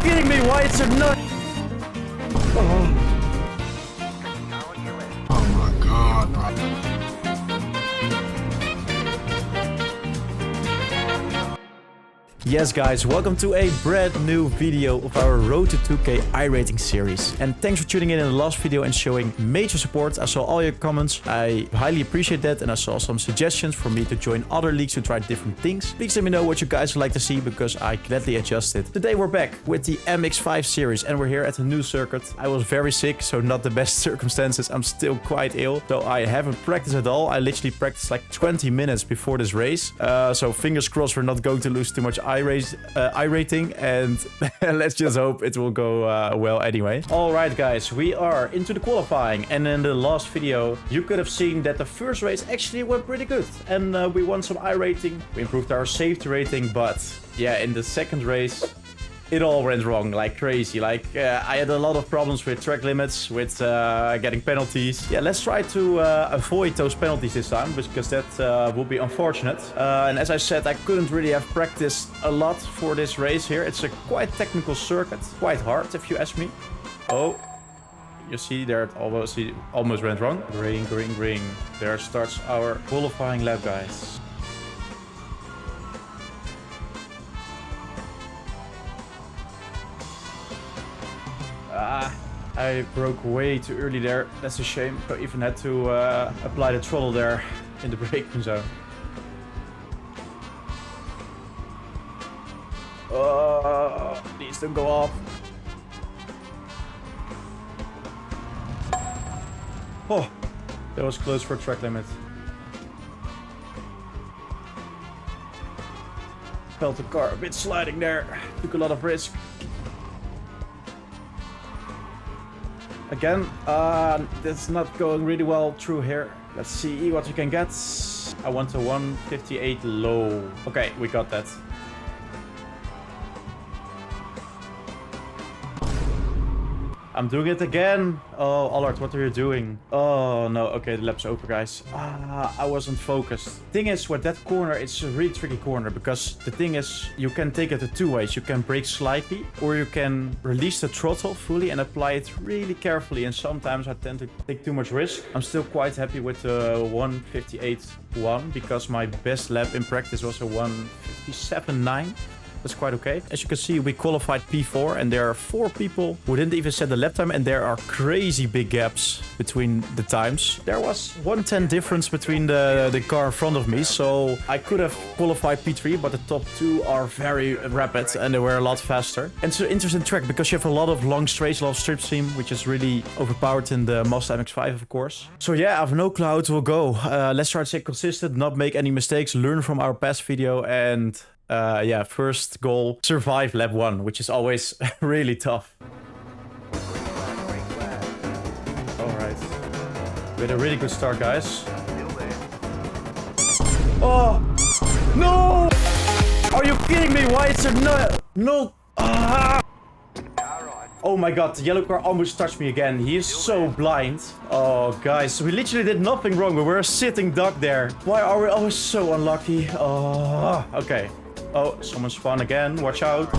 kidding me? Why it's a nut? Oh. Oh my god, bro. Yes guys, welcome to a brand new video of our Road to 2K iRating series. And thanks for tuning in the last video and showing major support. I saw all your comments, I highly appreciate that, and I saw some suggestions for me to join other leagues to try different things. Please let me know what you guys would like to see because I gladly adjust it. Today we're back with the MX-5 series and we're here at a new circuit. I was very sick, so not the best circumstances. I'm still quite ill, so I haven't practiced at all. I literally practiced like 20 minutes before this race. So fingers crossed we're not going to lose too much iRating, and let's just hope it will go well anyway. Alright guys, we are into the qualifying, and in the last video you could have seen that the first race actually went pretty good and we won some iRating, we improved our safety rating, but yeah, in the second race it all went wrong like crazy. Like I had a lot of problems with track limits, with getting penalties. Yeah, let's try to avoid those penalties this time because that would be unfortunate. And as I said, I couldn't really have practiced a lot for this race here. It's a quite technical circuit, quite hard if you ask me. Oh, you see there it almost went wrong. Green, green, green. There starts our qualifying lap, guys. I broke way too early there. That's a shame. I even had to apply the throttle there in the braking zone. Please don't go off. Oh, that was close for track limit. Felt the car a bit sliding there. Took a lot of risk. Again, that's not going really well through here. Let's see what we can get. I want a 158 low. Okay, we got that. I'm doing it again. Oh, Allard, what are you doing? Oh, no. Okay, the lap's over, guys. I wasn't focused. Thing is, with that corner, it's a really tricky corner because the thing is, you can take it two ways. You can brake slightly, or you can release the throttle fully and apply it really carefully. And sometimes I tend to take too much risk. I'm still quite happy with the 158.1 because my best lap in practice was a 157.9. That's quite okay. As you can see, we qualified P4 and there are 4 people who didn't even set the lap time, and there are crazy big gaps between the times. There was 1:10 difference between the car in front of me, so I could have qualified P3, but the top 2 are very rapid and they were a lot faster. And it's an interesting track because you have a lot of long straights, a lot of strip seam, which is really overpowered in the Mazda MX-5, of course. So yeah, I have no clue how it will go. Let's try to stay consistent, not make any mistakes, learn from our past video, and yeah, first goal, survive lap 1, which is always really tough. Alright. We had a really good start, guys. Oh! No! Are you kidding me? Why is there no... Ah! Oh my god, the yellow car almost touched me again. He is so blind. Oh, guys, we literally did nothing wrong. We were a sitting duck there. Why are we always so unlucky? Oh, okay. Oh, someone spawned again. Watch out.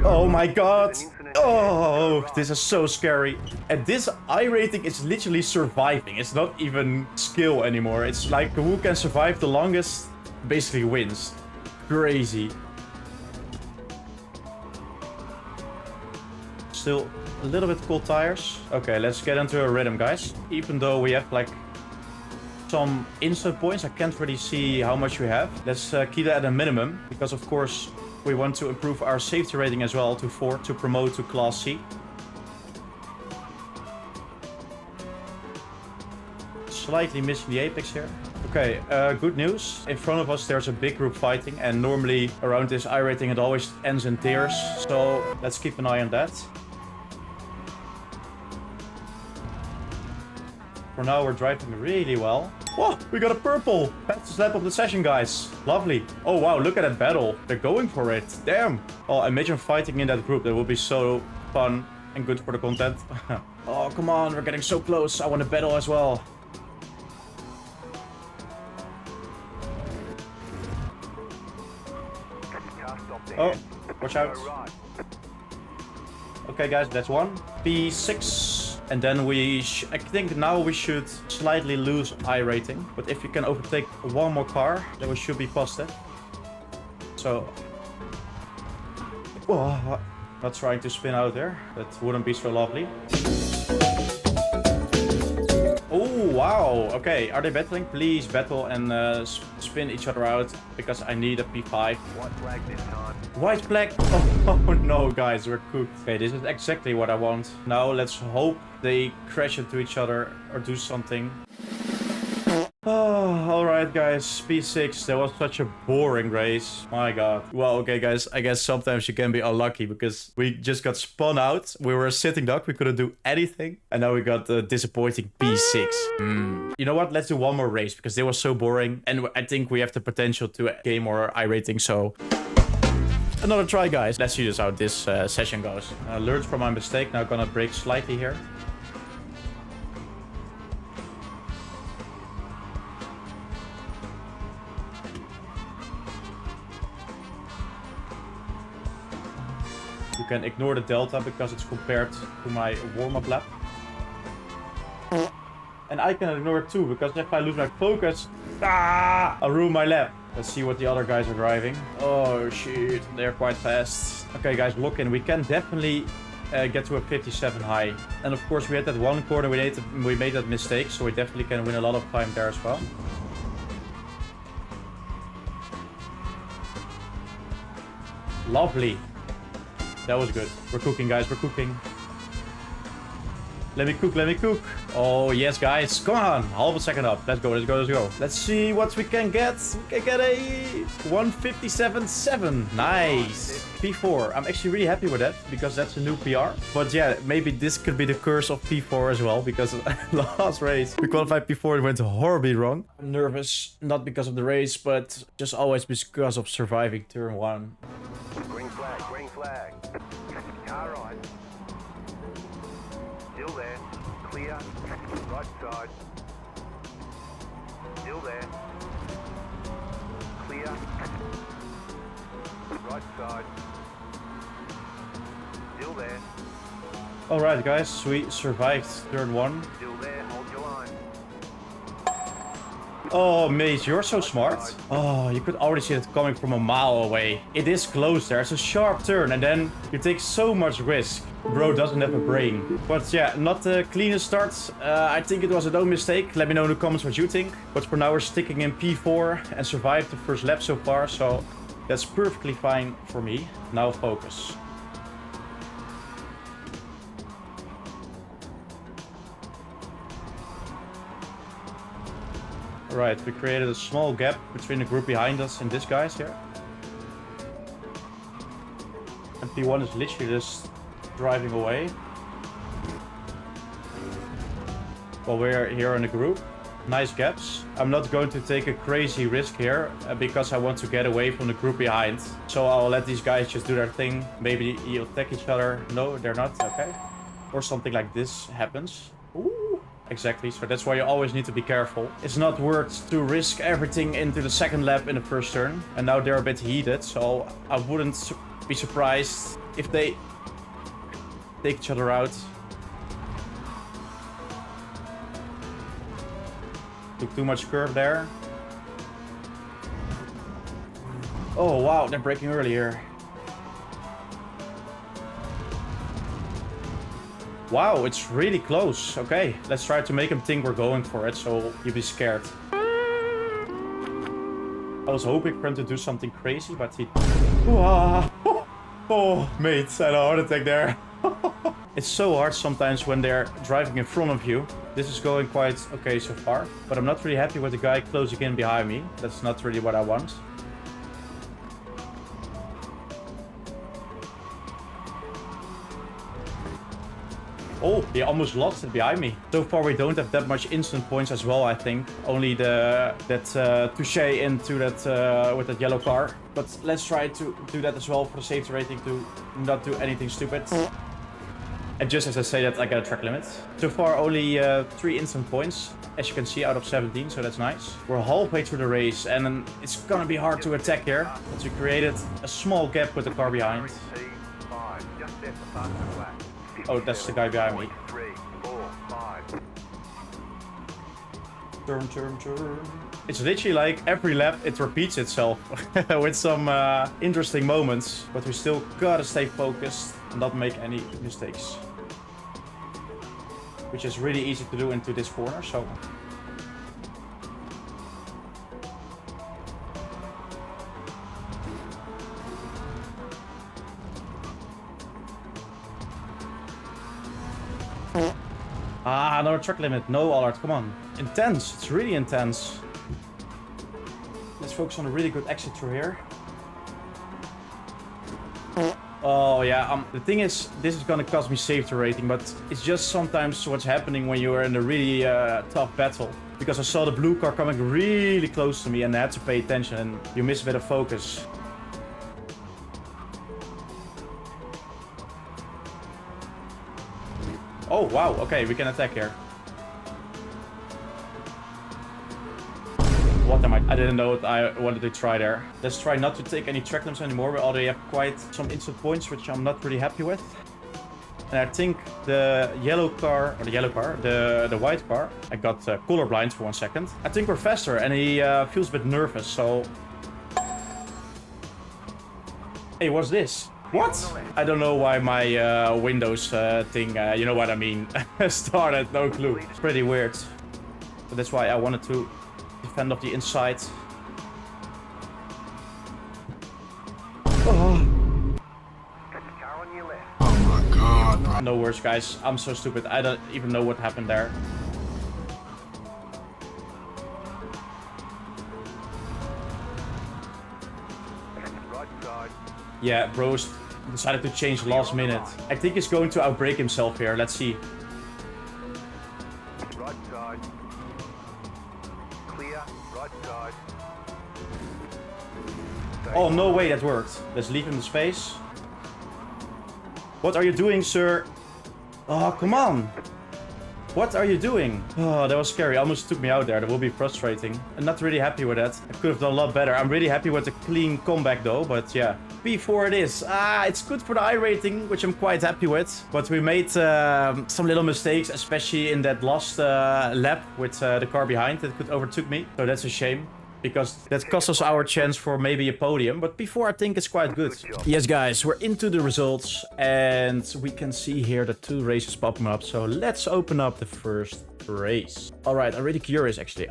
Oh my god. Oh, this is so scary. And this iRating is literally surviving. It's not even skill anymore. It's like who can survive the longest basically wins. Crazy. Still a little bit cold tires. Okay, let's get into a rhythm, guys. Even though we have like some instant points, I can't really see how much we have. Let's keep that at a minimum because of course we want to improve our safety rating as well to 4 to promote to Class C. Slightly missing the apex here. Okay, good news. In front of us there's a big group fighting, and normally around this iRating it always ends in tears. So let's keep an eye on that. For now, we're driving really well. Whoa, we got a purple! Fastest lap of the session, guys. Lovely. Oh, wow, look at that battle. They're going for it. Damn. Oh, imagine fighting in that group. That would be so fun and good for the content. Oh, come on. We're getting so close. I want to battle as well. Oh, watch out. Okay, guys, that's one. P6. And then I think now we should slightly lose iRating. But if you can overtake one more car, then we should be positive. So... Oh, not trying to spin out there. That wouldn't be so lovely. Oh, wow. Okay, are they battling? Please battle and spin each other out, because I need a P5. White flag this time. White flag? Oh no, guys, we're cooked. Okay, this is exactly what I want. Now let's hope they crash into each other or do something. Oh, alright guys, P6, that was such a boring race. My god. Well, okay guys, I guess sometimes you can be unlucky because we just got spun out. We were a sitting duck, we couldn't do anything. And now we got a disappointing P6. You know what, let's do one more race because they were so boring. And I think we have the potential to gain more iRating, so... Another try guys. Let's see just how this session goes. Learned from my mistake, now gonna brake slightly here. You can ignore the delta because it's compared to my warm-up lap. And I can ignore it too, because if I lose my focus, I'll ruin my lap. Let's see what the other guys are driving. Oh shit, they're quite fast. Okay guys, lock in. We can definitely get to a 57 high. And of course we had that one corner, we made that mistake, so we definitely can win a lot of time there as well. Lovely. That was good. We're cooking, guys. We're cooking. Let me cook. Let me cook. Oh, yes, guys. Come on. Half a second up. Let's go. Let's go. Let's go. Let's see what we can get. We can get a 157.7. Nice. P4. I'm actually really happy with that because that's a new PR. But yeah, maybe this could be the curse of P4 as well, because last race we qualified P4. It went horribly wrong. I'm nervous, not because of the race, but just always because of surviving turn 1. Green flag, green flag. Car right. Still there. Clear. Right side. Still there. Clear. Right side. Still there. Alright guys, we survived turn 1. Still there. Hold your line. Oh, mate, you're so smart. Oh, you could already see it coming from a mile away. It is close there. It's a sharp turn, and then you take so much risk. Bro doesn't have a brain. But yeah, not the cleanest start. I think it was a own mistake. Let me know in the comments what you think. But for now, we're sticking in P4 and survived the first lap so far. So that's perfectly fine for me. Now focus. Right, we created a small gap between the group behind us and this guys here. And P1 is literally just driving away. While we're here in the group. Nice gaps. I'm not going to take a crazy risk here because I want to get away from the group behind. So I'll let these guys just do their thing. Maybe you'll attack each other. No, they're not. Okay. Or something like this happens. Ooh. Exactly, so that's why you always need to be careful. It's not worth to risk everything into the second lap in the first turn. And now they're a bit heated, so I wouldn't be surprised if they take each other out. Took too much curve there. Oh wow, they're braking early here. Wow, it's really close. Okay, let's try to make him think we're going for it, so he'll be scared. I was hoping for him to do something crazy, but he... Oh, mate, I had a heart attack there. It's so hard sometimes when they're driving in front of you. This is going quite okay so far, but I'm not really happy with the guy closing in behind me. That's not really what I want. Oh, he almost lost it behind me. So far we don't have that much instant points as well, I think. Only that touche into that with that yellow car. But let's try to do that as well for the safety rating to not do anything stupid. And just as I say that, I got a track limit. So far only 3 instant points, as you can see, out of 17, so that's nice. We're halfway through the race and it's gonna be hard to attack here. But we created a small gap with the car behind. P5, just set the faster flag. Oh, that's the guy behind me. 3, 4, 5. Turn. It's literally like every lap it repeats itself with some interesting moments, but we still gotta stay focused and not make any mistakes, which is really easy to do into this corner. So another track limit. No, Allard, come on. Intense. It's really intense. Let's focus on a really good exit through here. Oh, yeah. The thing is, this is gonna cost me safety rating, but it's just sometimes what's happening when you are in a really tough battle. Because I saw the blue car coming really close to me and I had to pay attention and you miss a bit of focus. Oh, wow. Okay, we can attack here. What am I didn't know what I wanted to try there. Let's try not to take any track limits anymore. We already have quite some instant points, which I'm not really happy with. And I think the yellow car, or the white car, I got colorblind for 1 second. I think we're faster and he feels a bit nervous, so... Hey, what's this? What? I don't know why my Windows thing, you know what I mean, started, no clue. It's pretty weird. But that's why I wanted to defend off the inside. Oh. Oh my god, bro. No worries, guys. I'm so stupid. I don't even know what happened there. Right side. Yeah, bros decided to change last minute. I think he's going to outbrake himself here. Let's see. Right side. Clear. Right side. Oh, no way that worked. Let's leave him the space. What are you doing, sir? Oh, come on. What are you doing? Oh, that was scary. Almost took me out there. That will be frustrating. I'm not really happy with that. I could have done a lot better. I'm really happy with the clean comeback though. But yeah, P4 it is. It's good for the iRating, which I'm quite happy with. But we made some little mistakes, especially in that last lap with the car behind that could overtook me. So that's a shame. Because that cost us our chance for maybe a podium. But before I think it's quite good. Yes, guys, we're into the results. And we can see here the 2 races popping up. So let's open up the first race. All right, I'm really curious, actually.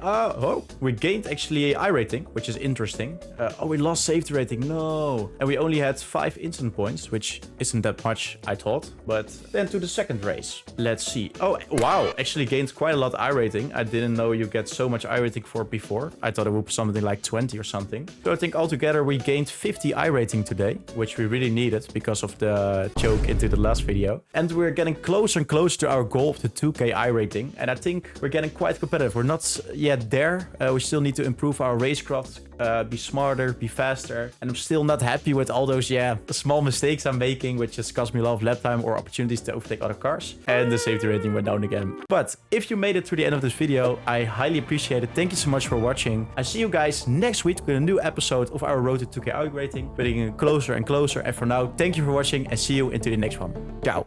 We gained actually a iRating, which is interesting. Oh, we lost safety rating. No. And we only had 5 instant points, which isn't that much, I thought. But then to the second race. Let's see. Oh, wow. Actually gained quite a lot iRating. I didn't know you get so much iRating for before. I thought it would be something like 20 or something. So I think altogether we gained 50 iRating today, which we really needed because of the choke into the last video. And we're getting closer and closer to our goal of the 2K iRating. And I think we're getting quite competitive. We're not yet there. We still need to improve our racecraft, be smarter, be faster. And I'm still not happy with all those, small mistakes I'm making, which just cost me a lot of lap time or opportunities to overtake other cars. And the safety rating went down again. But if you made it to the end of this video, I highly appreciate it. Thank you so much for watching. I see you guys next week with a new episode of our Road to 2K iRating. We're getting closer and closer. And for now, thank you for watching and see you into the next one. Ciao.